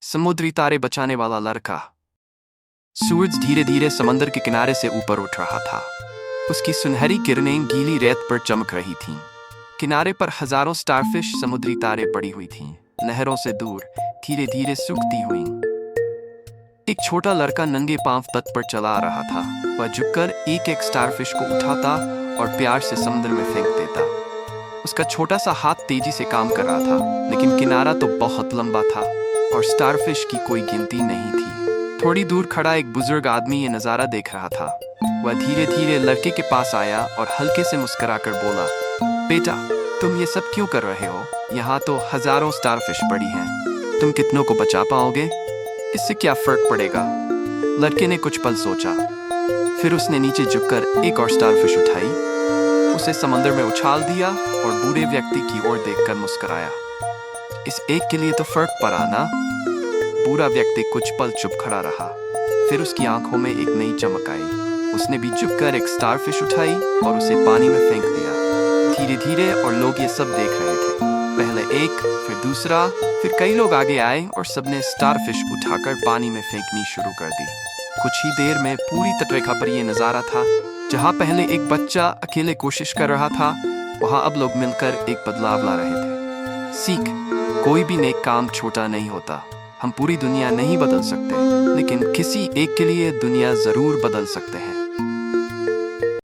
समुद्री तारे बचाने वाला लड़का। सूरज धीरे धीरे समंदर के किनारे से ऊपर उठ रहा था। उसकी सुनहरी किरणें गीली रेत पर चमक रही थीं। किनारे पर हजारों स्टारफिश समुद्री तारे पड़ी हुई थीं, नहरों से दूर धीरे धीरे सूखती हुई। एक छोटा लड़का नंगे पांव तट पर चला आ रहा था। वह झुककर एक एक स्टारफिश को उठाता और प्यार से समुद्र में फेंक देता। उसका छोटा सा हाथ तेजी से काम कर रहा था, लेकिन किनारा तो बहुत लंबा था और स्टारफिश की कोई गिनती नहीं थी। थोड़ी दूर खड़ा एक बुजुर्ग आदमी ये नज़ारा देख रहा था। वह धीरे धीरे लड़के के पास आया और हल्के से मुस्कुराकर बोला, बेटा, तुम ये सब क्यों कर रहे हो? यहाँ तो हजारों स्टारफिश पड़ी हैं। तुम कितनों को बचा पाओगे? इससे क्या फर्क पड़ेगा? लड़के ने कुछ पल सोचा, फिर उसने नीचे झुककर एक और स्टारफिश उठाई, उसे समंदर में उछाल दिया और बूढ़े व्यक्ति की ओर देखकर मुस्कुराया। इस एक के लिए तो फर्क पड़ा ना? बूढ़ा व्यक्ति कुछ पल चुप खड़ा रहा, फिर उसकी आंखों में एक नई चमक आई। उसने भी झुककर एक स्टारफिश उठाई और उसे पानी में फेंक दिया। धीरे धीरे और लोग ये सब देख रहे थे। पहले एक, फिर दूसरा, फिर कई लोग आगे आए और सबने स्टारफिश उठाकर पानी में फेंकनी शुरू कर दी। कुछ ही देर में पूरी तटरेखा पर यह नज़ारा था। जहाँ पहले एक बच्चा अकेले कोशिश कर रहा था, वहाँ अब लोग मिलकर एक बदलाव ला रहे थे। सीख, कोई भी नेक काम छोटा नहीं होता। हम पूरी दुनिया नहीं बदल सकते, लेकिन किसी एक के लिए दुनिया जरूर बदल सकते हैं।